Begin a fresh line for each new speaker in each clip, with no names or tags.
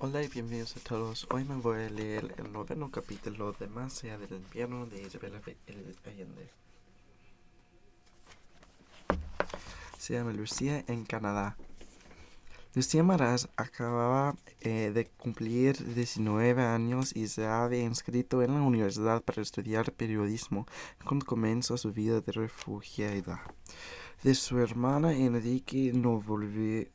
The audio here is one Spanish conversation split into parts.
Hola y bienvenidos a todos. Hoy me voy a leer el noveno capítulo de Más allá del invierno de Isabel Allende. Se llama Lucía en Canadá. Lucía Maras acababa de cumplir 19 años y se había inscrito en la universidad para estudiar periodismo cuando comenzó su vida de refugiada. De su hermano Enrique no volvieron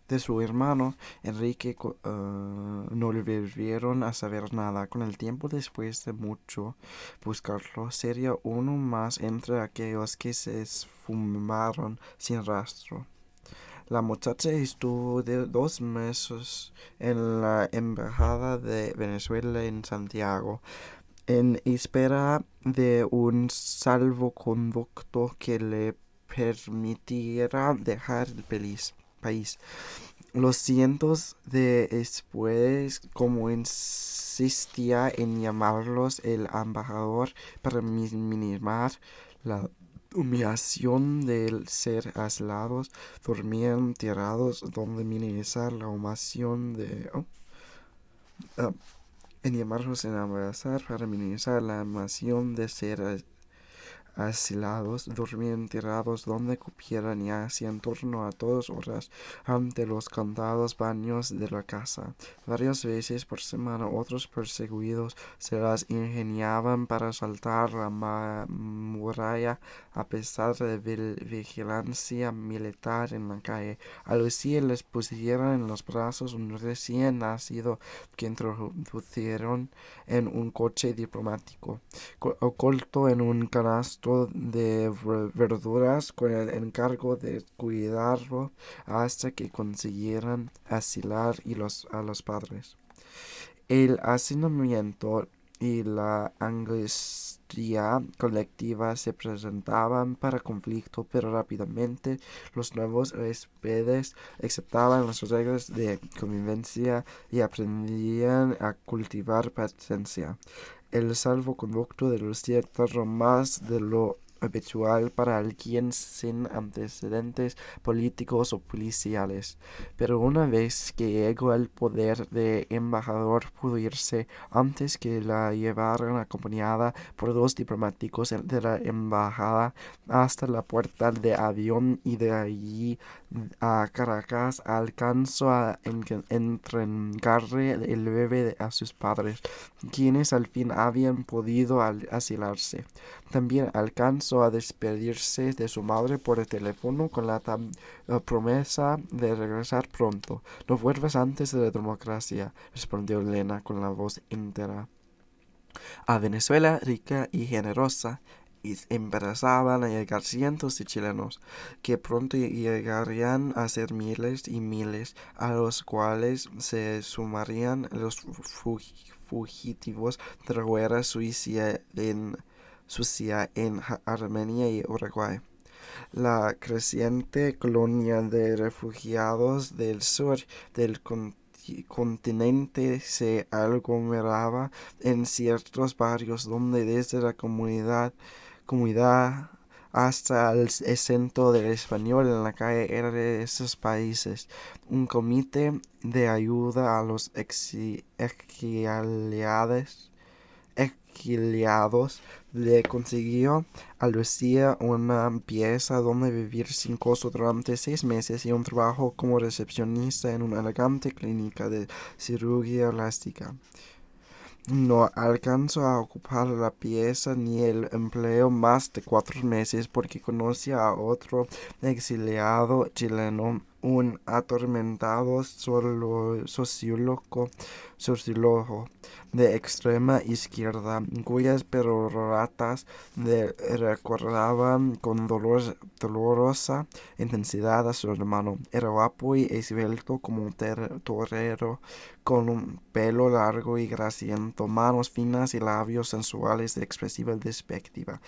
a saber nada. Con el tiempo, después de mucho buscarlo, sería uno más entre aquellos que se esfumaron sin rastro. La muchacha estuvo 2 meses en la embajada de Venezuela en Santiago, en espera de un salvoconducto que le permitiera dejar el país. Los cientos de después, como insistía en llamarlos el embajador para minimizar la humillación de ser aislados, dormían tirados donde minimizar la humillación de... en llamarlos en abrazar para minimizar la humillación de ser asilados, dormían tirados donde cupieran y hacían turno a todas horas ante los contados baños de la casa. Varias veces por semana otros perseguidos se las ingeniaban para saltar la muralla a pesar de vigilancia militar en la calle. A Lucía les pusieron en los brazos un recién nacido que introdujeron en un coche diplomático, oculto en un canasto de verduras con el encargo de cuidarlo hasta que consiguieran asilar a los padres. El hacinamiento y la angustia colectiva se presentaban para conflicto, pero rápidamente los nuevos huéspedes aceptaban las reglas de convivencia y aprendían a cultivar paciencia. El salvoconducto de Lucía tardó más de lo habitual para alguien sin antecedentes políticos o policiales, pero una vez que llegó al poder de embajador pudo irse antes que la llevaran acompañada por 2 diplomáticos de la embajada hasta la puerta de avión y de allí a Caracas alcanzó a entregarle el bebé a sus padres, quienes al fin habían podido asilarse. También alcanzó a despedirse de su madre por teléfono con la promesa de regresar pronto. No vuelvas antes de la democracia, respondió Elena con la voz entera. A Venezuela, rica y generosa, empezaban a llegar cientos de chilenos, que pronto llegarían a ser miles y miles, a los cuales se sumarían los fugitivos de la guerra sucia en Armenia y Uruguay. La creciente colonia de refugiados del sur del continente se aglomeraba en ciertos barrios donde desde la comunidad hasta el acento del español en la calle era de esos países. Un comité de ayuda a los exiliados le consiguió a Lucía una pieza donde vivir sin costo durante 6 meses y un trabajo como recepcionista en una elegante clínica de cirugía plástica. No alcanzó a ocupar la pieza ni el empleo más de 4 meses porque conocía a otro exiliado chileno, un atormentado sociólogo de extrema izquierda, cuyas peroratas recordaban con dolorosa intensidad a su hermano. Era guapo y esbelto como un torero, con un pelo largo y grasiento, manos finas y labios sensuales de expresiva perspectiva.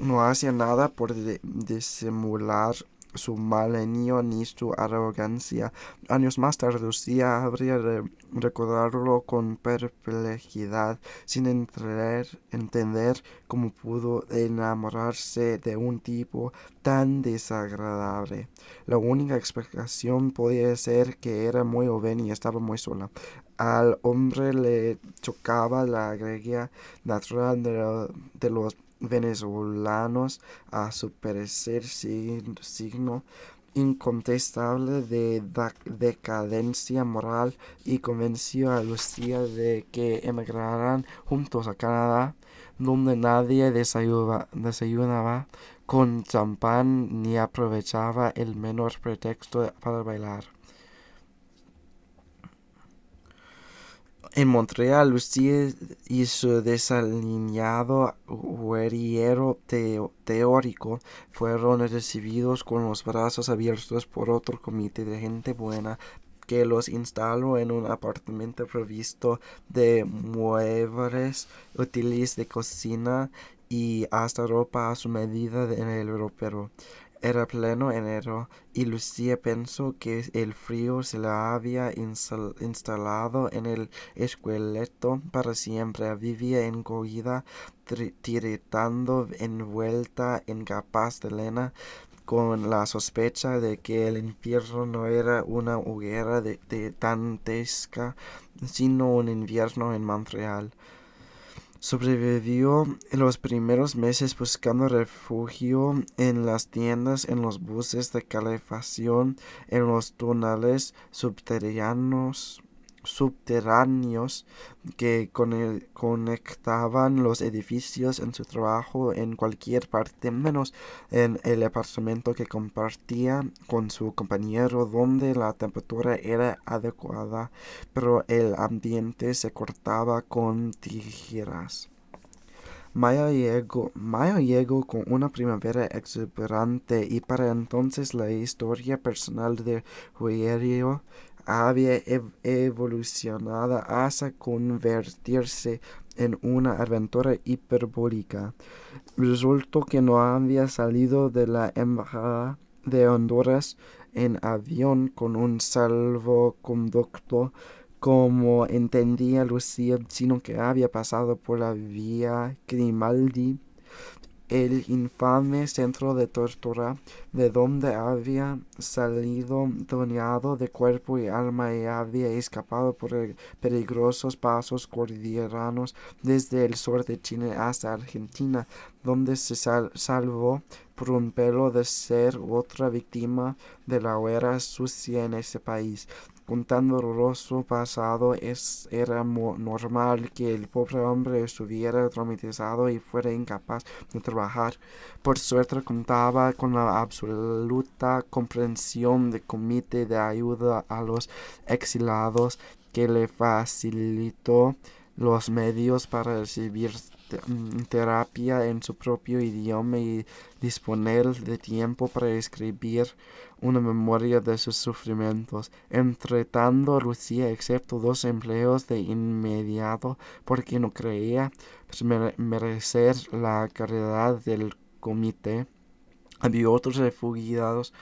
No hacía nada por disimular su malenio ni su arrogancia. Años más tarde, Lucía habría de recordarlo con perplejidad, sin entender cómo pudo enamorarse de un tipo tan desagradable. La única explicación podía ser que era muy joven y estaba muy sola. Al hombre le chocaba la alegría natural de los venezolanos, a su parecer signo incontestable de decadencia moral, y convenció a Lucía de que emigraran juntos a Canadá, donde nadie desayunaba con champán ni aprovechaba el menor pretexto para bailar. En Montreal, Lucie y su desaliñado guerrillero teórico fueron recibidos con los brazos abiertos por otro comité de gente buena, que los instaló en un apartamento provisto de muebles útiles de cocina y hasta ropa a su medida en el ropero. Era pleno enero, y Lucía pensó que el frío se la había instalado en el esqueleto para siempre. Vivía encogida, tiritando, envuelta en capas de lana, con la sospecha de que el infierno no era una hoguera de dantesca, sino un invierno en Montreal. Sobrevivió en los primeros meses buscando refugio en las tiendas, en los buses de calefacción, en los túneles subterráneos que conectaban los edificios. En su trabajo en cualquier parte, menos en el apartamento que compartía con su compañero, donde la temperatura era adecuada, pero el ambiente se cortaba con tijeras. Mayo llegó con una primavera exuberante, y para entonces la historia personal de Ruggiero había evolucionado hasta convertirse en una aventura hiperbólica. Resultó que no había salido de la embajada de Honduras en avión con un salvoconducto, como entendía Lucía, sino que había pasado por la vía Grimaldi, el infame centro de tortura, de donde había salido dañado de cuerpo y alma, y había escapado por peligrosos pasos cordilleranos desde el sur de Chile hasta Argentina, donde se salvó por un pelo de ser otra víctima de la guerra sucia en ese país. Con tan doloroso pasado, era normal que el pobre hombre estuviera traumatizado y fuera incapaz de trabajar. Por suerte, contaba con la absoluta comprensión del Comité de Ayuda a los Exiliados, que le facilitó los medios para recibir terapia en su propio idioma y disponer de tiempo para escribir una memoria de sus sufrimientos. Entretanto, Lucía aceptó 2 empleos de inmediato, porque no creía merecer la caridad del comité. Había otros refugiados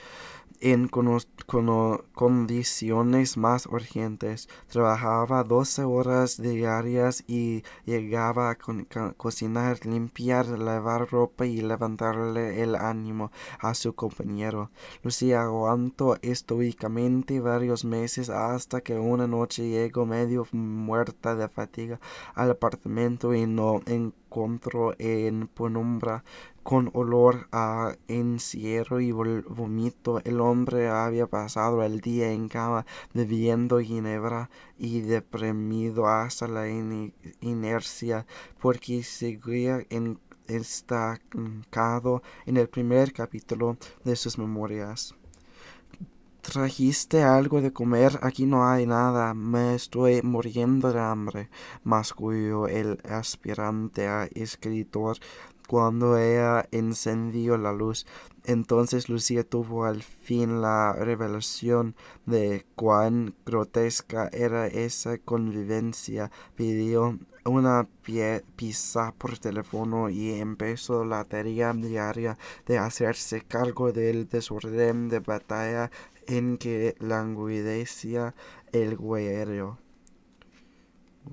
en condiciones más urgentes. Trabajaba 12 horas diarias y llegaba a cocinar, limpiar, lavar ropa y levantarle el ánimo a su compañero. Lucía aguantó estoicamente varios meses, hasta que una noche llegó medio muerta de fatiga al apartamento y no encontró en penumbra, con olor a encierro y vómito. El hombre había pasado el día en cama, bebiendo ginebra y deprimido hasta la inercia, porque seguía estancado en el primer capítulo de sus memorias. ¿Trajiste algo de comer? Aquí no hay nada. Me estoy muriendo de hambre, masculló el aspirante a escritor, Cuando ella encendió la luz, entonces Lucía tuvo al fin la revelación de cuán grotesca era esa convivencia. Pidió una pizza por teléfono y empezó la tarea diaria de hacerse cargo del desorden de batalla en que languidecía el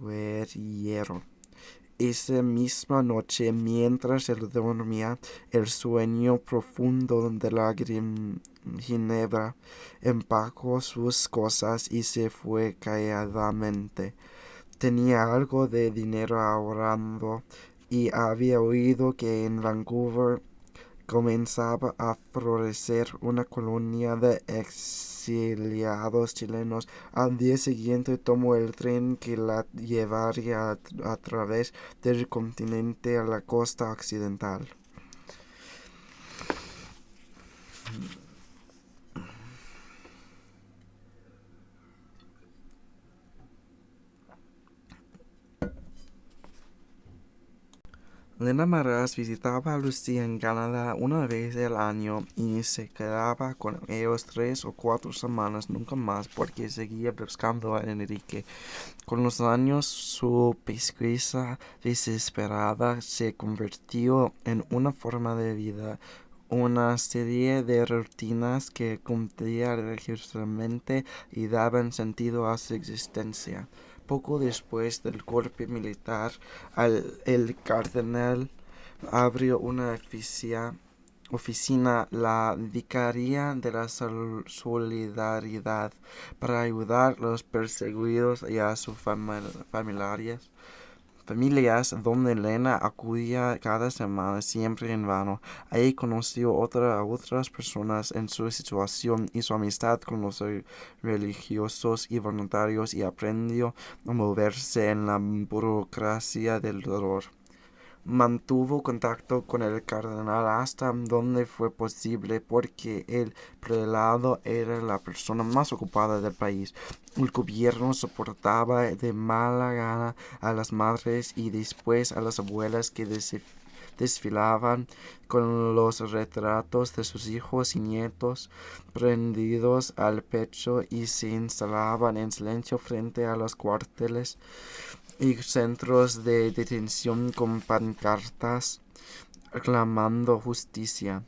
guerrillero. Esa misma noche, mientras él dormía, el sueño profundo de la Ginebra empacó sus cosas y se fue calladamente. Tenía algo de dinero ahorrando y había oído que en Vancouver comenzaba a florecer una colonia de exiliados chilenos. Al día siguiente tomó el tren que la llevaría a través del continente a la costa occidental. Lena Maras visitaba a Lucía en Canadá una vez al año y se quedaba con ellos 3 o 4 semanas, nunca más, porque seguía buscando a Enrique. Con los años, su pesquisa desesperada se convirtió en una forma de vida, una serie de rutinas que cumplía religiosamente y daban sentido a su existencia. Poco después del golpe militar, el cardenal abrió una oficina, la Vicaría de la Solidaridad, para ayudar a los perseguidos y a sus familias, donde Elena acudía cada semana, siempre en vano. Ahí conoció a otras personas en su situación, hizo amistad con los religiosos y voluntarios y aprendió a moverse en la burocracia del dolor. Mantuvo contacto con el cardenal hasta donde fue posible, porque el prelado era la persona más ocupada del país. El gobierno soportaba de mala gana a las madres y después a las abuelas que desfilaban con los retratos de sus hijos y nietos prendidos al pecho y se instalaban en silencio frente a los cuarteles y centros de detención con pancartas reclamando justicia.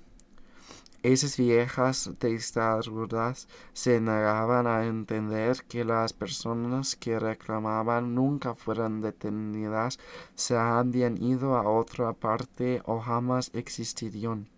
Esas viejas testarudas se negaban a entender que las personas que reclamaban nunca fueran detenidas, se habían ido a otra parte o jamás existirían.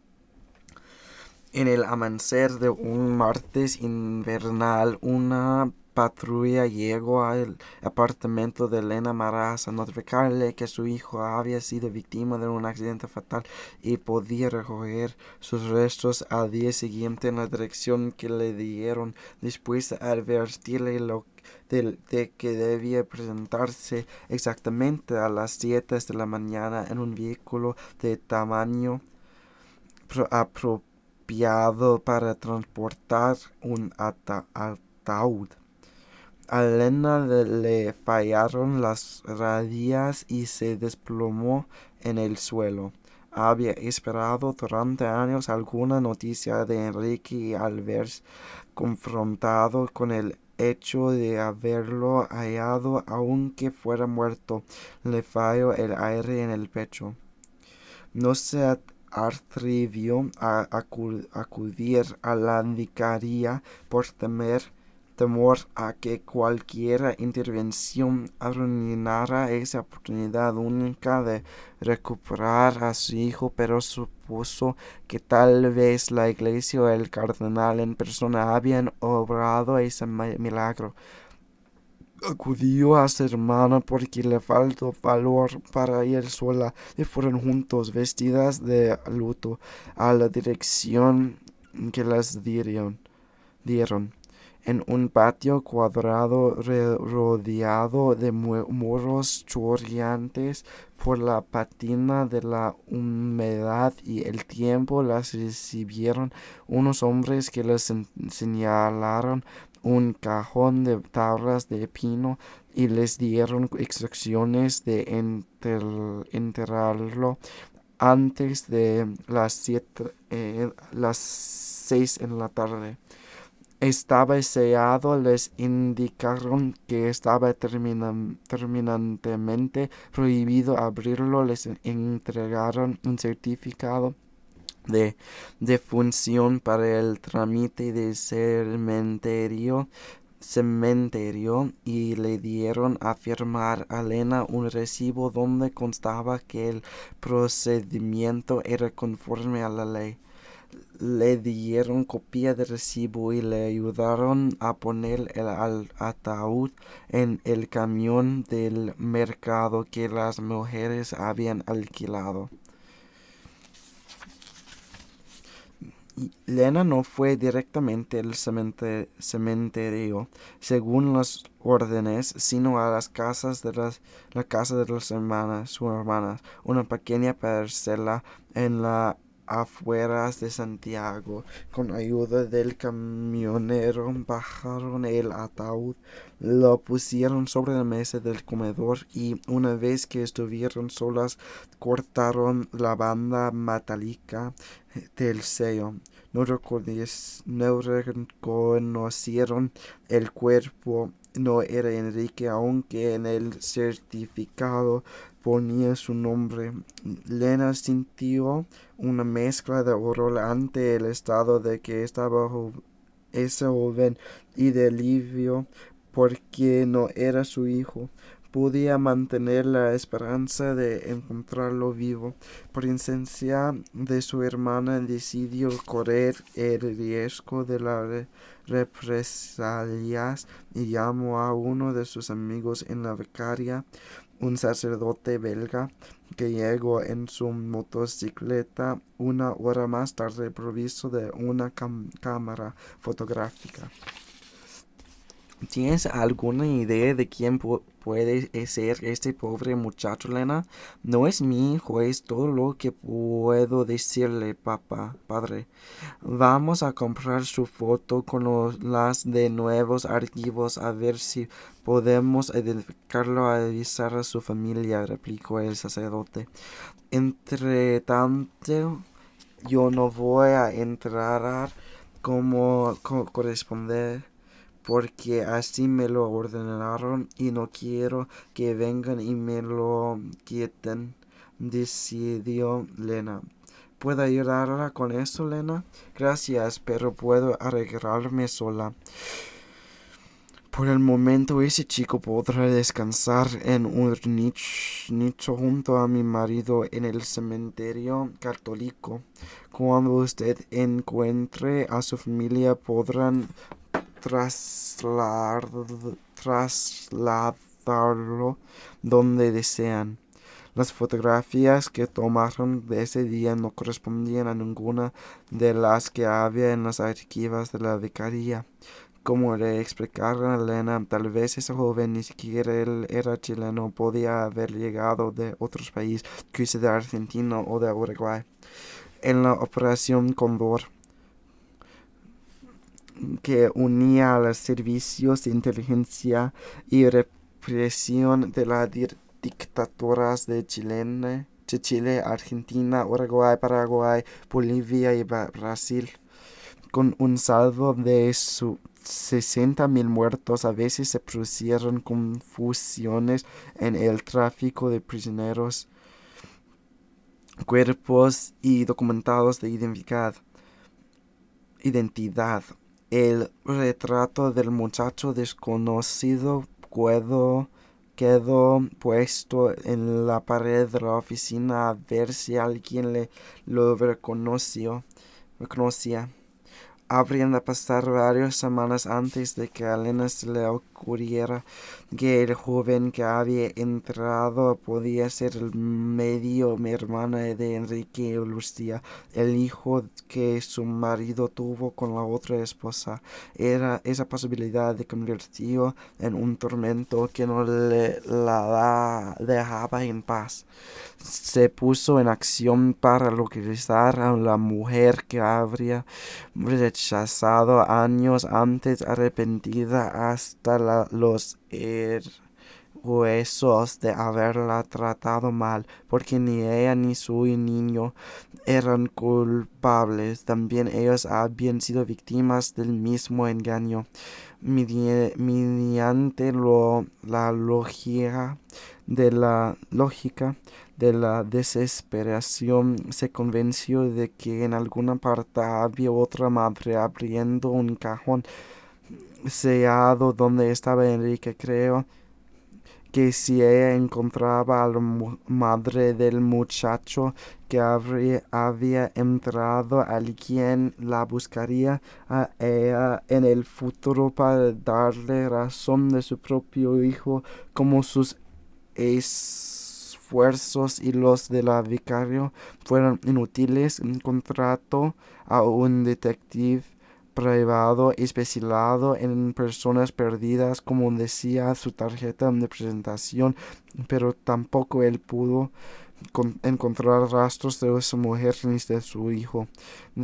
En el amanecer de un martes invernal, una patrulla llegó al apartamento de Elena Maras a notificarle que su hijo había sido víctima de un accidente fatal y podía recoger sus restos al día siguiente en la dirección que le dieron, después de advertirle de que debía presentarse exactamente a las 7 de la mañana en un vehículo de tamaño apropiado para transportar un ataúd. A Elena le fallaron las rodillas y se desplomó en el suelo. Había esperado durante años alguna noticia de Enrique y al verse confrontado con el hecho de haberlo hallado, aunque fuera muerto, le falló el aire en el pecho. No se atrevió a acudir a la vicaría por temor a que cualquier intervención arruinara esa oportunidad única de recuperar a su hijo, pero supuso que tal vez la iglesia o el cardenal en persona habían obrado ese milagro. Acudió a su hermana porque le faltó valor para ir sola, y fueron juntos, vestidas de luto, a la dirección que les dieron. En un patio cuadrado rodeado de muros chorreantes por la patina de la humedad y el tiempo, las recibieron unos hombres que les señalaron un cajón de tablas de pino y les dieron instrucciones de enterrarlo antes de las 6 en la tarde. Estaba sellado, les indicaron que estaba terminantemente prohibido abrirlo, les entregaron un certificado de defunción para el trámite de cementerio y le dieron a firmar a Lena un recibo donde constaba que el procedimiento era conforme a la ley. Le dieron copia del recibo y le ayudaron a poner el ataúd en el camión del mercado que las mujeres habían alquilado. Lena no fue directamente al cementerio, según las órdenes, sino a la casa de las sus hermanas, una pequeña parcela en las afueras de Santiago. Con ayuda del camionero bajaron el ataúd, lo pusieron sobre la mesa del comedor y una vez que estuvieron solas cortaron la banda metálica del sello. No reconocieron el cuerpo. No era Enrique, aunque en el certificado ponía su nombre. Lena sintió una mezcla de horror ante el estado de que estaba ese joven y de alivio porque no era su hijo. Podía mantener la esperanza de encontrarlo vivo. Por insistencia de su hermana decidió correr el riesgo de las represalias y llamó a uno de sus amigos en la vicaría, un sacerdote belga, que llegó en su motocicleta una hora más tarde provisto de una cámara fotográfica. ¿Tienes alguna idea de quién puede ser este pobre muchacho, Lena? No es mi hijo, es todo lo que puedo decirle, padre. Vamos a comprar su foto con las de nuevos archivos a ver si podemos identificarlo, a avisar a su familia, replicó el sacerdote. Entre tanto, yo no voy a entrar como corresponde, porque así me lo ordenaron y no quiero que vengan y me lo quiten, decidió Lena. ¿Puedo ayudarla con eso, Lena? Gracias, pero puedo arreglarme sola. Por el momento ese chico podrá descansar en un nicho junto a mi marido en el cementerio católico. Cuando usted encuentre a su familia podrán trasladarlo donde desean. Las fotografías que tomaron de ese día no correspondían a ninguna de las que había en los archivos de la vicaría. Como le explicaron a Lena, tal vez ese joven ni siquiera él era chileno, podía haber llegado de otros países, quizá de Argentina o de Uruguay. En la Operación Cóndor, que unía a los servicios de inteligencia y represión de las dictaduras de Chile, Argentina, Uruguay, Paraguay, Bolivia y Brasil, con un saldo de 60.000 muertos. A veces se produjeron confusiones en el tráfico de prisioneros, cuerpos y documentados de identidad. El retrato del muchacho desconocido quedó puesto en la pared de la oficina a ver si alguien lo reconocía. Habrían de pasar varias semanas antes de que a Lena se le ocurriera que el joven que había entrado podía ser el medio hermano de Enrique y Lucía, el hijo que su marido tuvo con la otra esposa. Esa posibilidad de convirtió en un tormento que no la dejaba en paz. Se puso en acción para localizar a la mujer que habría rechazado años antes, arrepentida hasta los huesos de haberla tratado mal, porque ni ella ni su niño eran culpables. También ellos habían sido víctimas del mismo engaño. Mediante la lógica de la desesperación, se convenció de que en alguna parte había otra madre abriendo un cajón sellado donde estaba Enrique. Creo que si ella encontraba a la madre del muchacho que había entrado, alguien la buscaría a ella en el futuro para darle razón de su propio hijo, como sus esfuerzos y los de la vicario fueron inútiles. Contrató a un detective privado especializado en personas perdidas, como decía su tarjeta de presentación, pero tampoco él pudo encontrar rastros de su mujer ni de su hijo.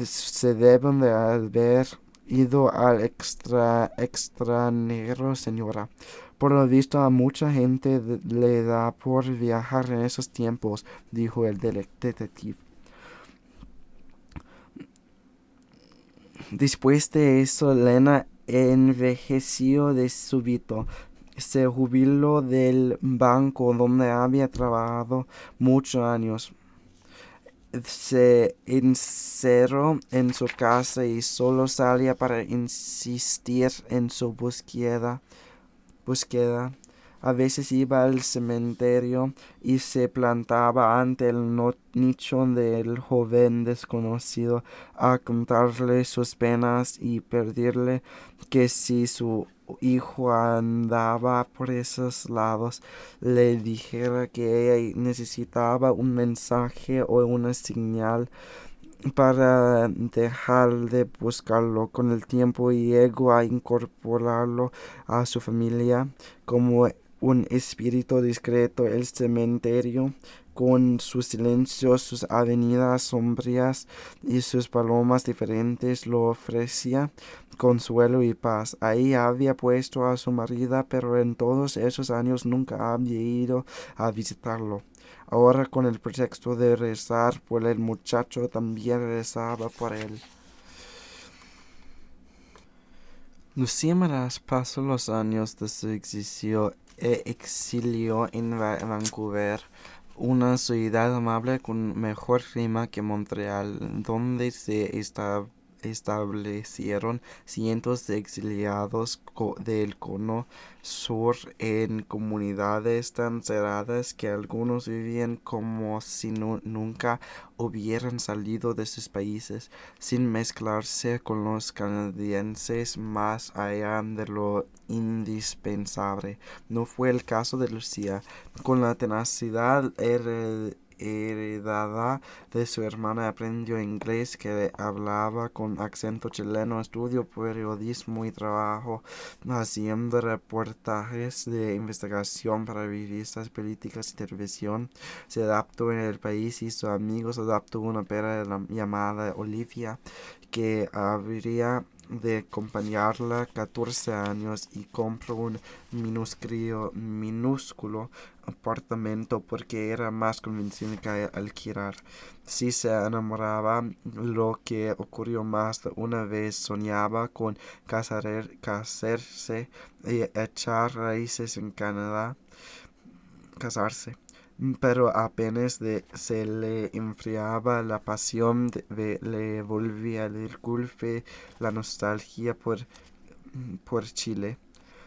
Se deben de haber ido al extranjero, señora. Por lo visto, a mucha gente le da por viajar en esos tiempos, dijo el detective. Después de eso, Lena envejeció de súbito. Se jubiló del banco donde había trabajado muchos años. Se encerró en su casa y solo salía para insistir en su búsqueda. A veces iba al cementerio y se plantaba ante el nicho del joven desconocido a contarle sus penas y pedirle que si su hijo andaba por esos lados, le dijera que ella necesitaba un mensaje o una señal para dejar de buscarlo. Con el tiempo llegó a incorporarlo a su familia como un espíritu discreto. El cementerio, con su silencio, sus avenidas sombrías y sus palomas diferentes, lo ofrecía consuelo y paz. Ahí había puesto a su marido, pero en todos esos años nunca había ido a visitarlo. Ahora, con el pretexto de rezar por el muchacho, también rezaba por él. Lucía Maras pasó los años de su exilio en Vancouver, una ciudad amable con mejor clima que Montreal, donde se establecieron cientos de exiliados del cono sur en comunidades tan cerradas que algunos vivían como si nunca hubieran salido de sus países, sin mezclarse con los canadienses más allá de lo indispensable. No fue el caso de Lucía. Con la tenacidad heredada de su hermana, aprendió inglés, que hablaba con acento chileno, estudió periodismo y trabajó haciendo reportajes de investigación para revistas políticas y televisión. Se adaptó en el país, hizo amigos, adoptó una perra llamada Olivia, que habría de acompañarla 14 años, y compró un minúsculo apartamento porque era más conveniente que alquilar. Si se enamoraba, lo que ocurrió más de una vez, soñaba con casarse y echar raíces en Canadá. Casarse. Pero apenas se le enfriaba la pasión, le volvía el golpe, la nostalgia por Chile.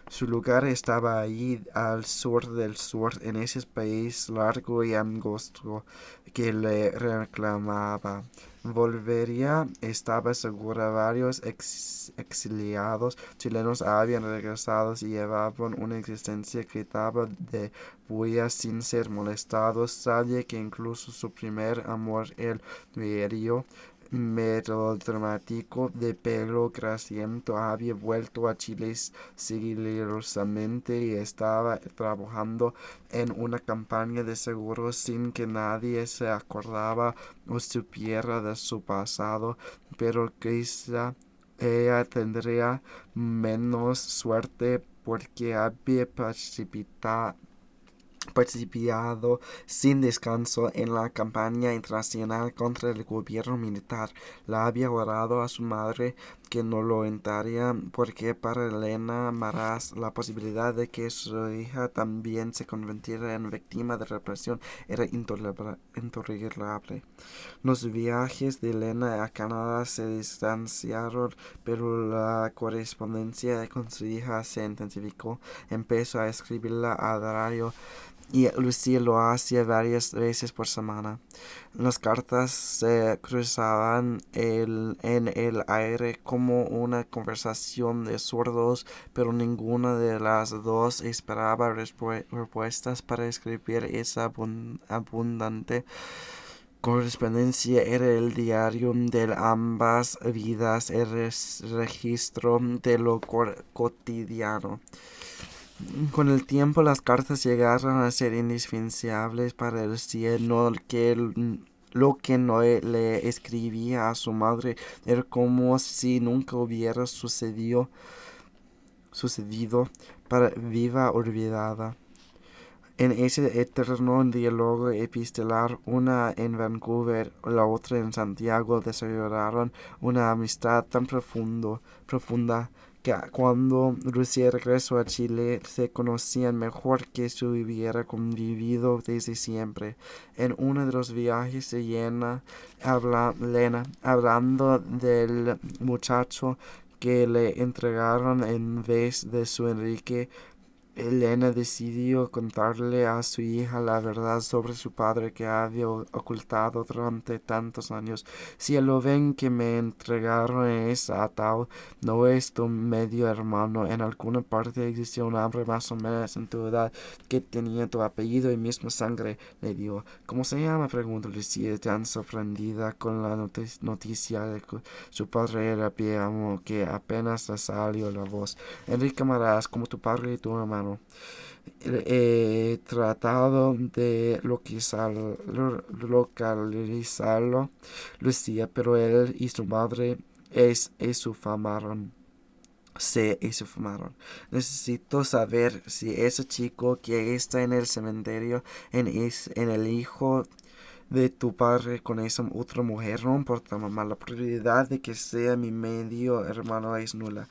Su lugar estaba allí al sur del sur, en ese país largo y angosto que le reclamaba. Volvería, estaba segura. Varios exiliados chilenos habían regresado y llevaban una existencia que trataba de bulla sin ser molestados. Sabía que incluso su primer amor, el verío melodramático de pelo grasiento, había vuelto a Chile sigilosamente y estaba trabajando en una campaña de seguros sin que nadie se acordaba o supiera de su pasado. Pero quizá ella tendría menos suerte porque había participado sin descanso en la campaña internacional contra el gobierno militar. La había orado a su madre que no lo entraría porque para Elena Maras la posibilidad de que su hija también se convirtiera en víctima de represión era intolerable. Los viajes de Elena a Canadá se distanciaron, pero la correspondencia con su hija se intensificó. Empezó a escribirla a diario y Lucía lo hacía varias veces por semana. Las cartas se cruzaban en el aire como una conversación de sordos, pero ninguna de las dos esperaba respuestas para escribir esa abundante correspondencia. Era el diario de ambas vidas, el registro de lo cotidiano. Con el tiempo las cartas llegaron a ser indispensables para el cielo, lo que no le escribía a su madre era como si nunca hubiera sucedido para viva olvidada. En ese eterno diálogo epistolar, una en Vancouver, la otra en Santiago, desarrollaron una amistad tan profunda que cuando Lucía regresó a Chile se conocían mejor que si hubiera convivido desde siempre. En uno de los viajes de Lena, hablando del muchacho que le entregaron en vez de su Enrique, Elena decidió contarle a su hija la verdad sobre su padre que había ocultado durante tantos años. Si lo ven que me entregaron es atado, no es tu medio hermano. En alguna parte existía un hombre más o menos en tu edad que tenía tu apellido y misma sangre, le dijo. ¿Cómo se llama? Preguntó Lucía, tan sorprendida con la noticia de que su padre era viejo que apenas le salió la voz. Enrique Maras, como tu padre y tu hermano. He tratado de localizarlo, Lucía, pero él y su madre se esfumaron. Necesito saber si ese chico que está en el cementerio en el hijo de tu padre con esa otra mujer. No importa, mamá, la probabilidad de que sea mi medio hermano es nula.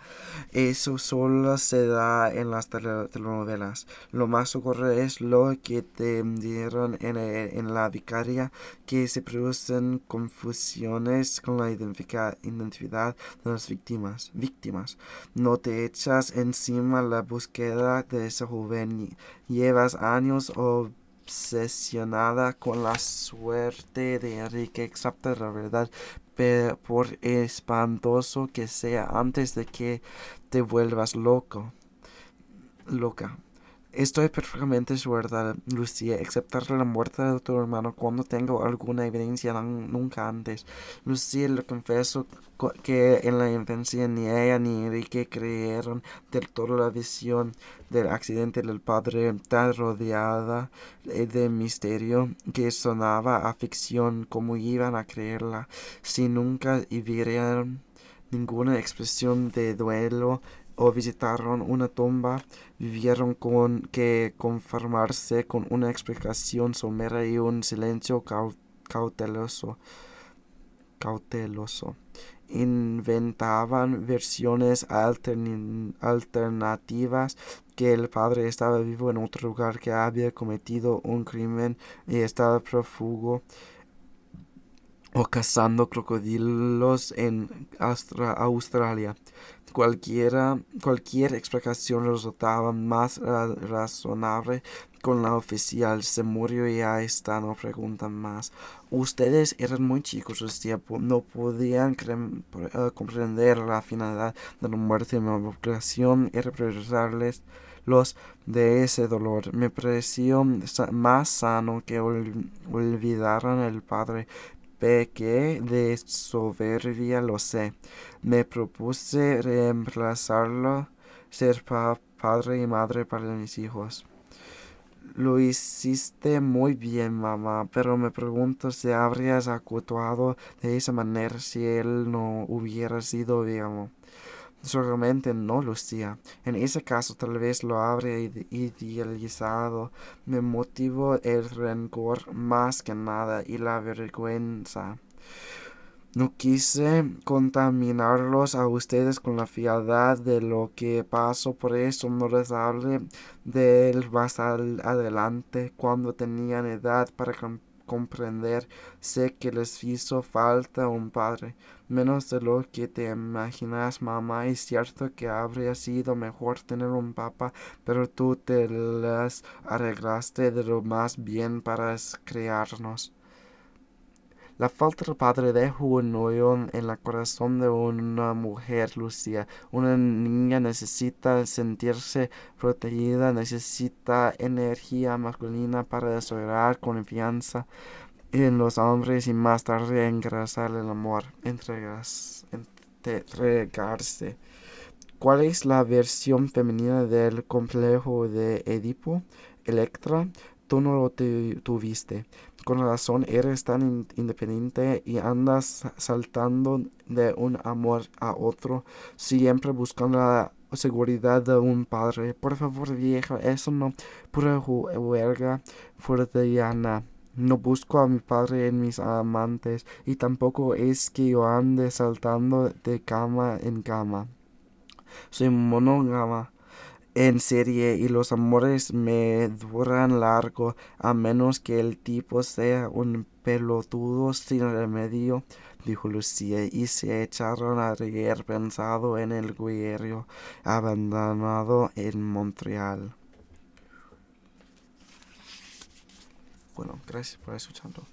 Eso solo se da en las telenovelas. Lo más seguro es lo que te dieron en la vicaria, que se producen confusiones con la identidad de las víctimas. No te echas encima la búsqueda de esa joven. Llevas años obsesionada con la suerte de Enrique. Excepto la verdad, por espantoso que sea, antes de que te vuelvas loca. Estoy perfectamente segura, Lucía, exceptar la muerte de tu hermano cuando tengo alguna evidencia, nunca antes. Lucía le confesó que en la infancia ni ella ni Enrique creyeron del todo la visión del accidente del padre, tan rodeada de misterio que sonaba a ficción. Como iban a creerla si nunca vieron ninguna expresión de duelo o visitaron una tumba? Vivieron con que conformarse con una explicación somera y un silencio cauteloso. Inventaban versiones alternativas, que el padre estaba vivo en otro lugar, que había cometido un crimen y estaba prófugo o cazando crocodilos en Australia. Cualquier explicación resultaba más razonable con la oficial. Se murió y ya está, no preguntan más. Ustedes eran muy chicos, no podían comprender la finalidad de la muerte. Mi obligación era preservarles de ese dolor. Me pareció más sano que olvidaran el padre. Pequé de soberbia, lo sé. Me propuse reemplazarlo, ser padre y madre para mis hijos. Lo hiciste muy bien, mamá, pero me pregunto si habrías actuado de esa manera si él no hubiera sido vivo. Seguramente no, Lucía. En ese caso tal vez lo habré idealizado. Me motivó el rencor más que nada y la vergüenza. No quise contaminarlos a ustedes con la frialdad de lo que pasó, por eso no les hablé de él más adelante, cuando tenían edad para comprender. Sé que les hizo falta un padre, menos de lo que te imaginas, mamá. Es cierto que habría sido mejor tener un papá, pero tú te las arreglaste de lo más bien para criarnos. La falta de padre deja un hoyo en el corazón de una mujer, Lucía. Una niña necesita sentirse protegida, necesita energía masculina para desarrollar confianza en los hombres y más tarde engrasar el amor, entregarse. ¿Cuál es la versión femenina del complejo de Edipo? Electra, tú no lo tuviste. Con razón eres tan independiente y andas saltando de un amor a otro, siempre buscando la seguridad de un padre. Por favor, vieja, eso no pura huelga freudiana. No busco a mi padre en mis amantes y tampoco es que yo ande saltando de cama en cama. Soy monógama en serie y los amores me duran largo, a menos que el tipo sea un pelotudo sin remedio, dijo Lucía, y se echaron a reír pensando en el guerrero abandonado en Montreal. Bueno, gracias por escuchando.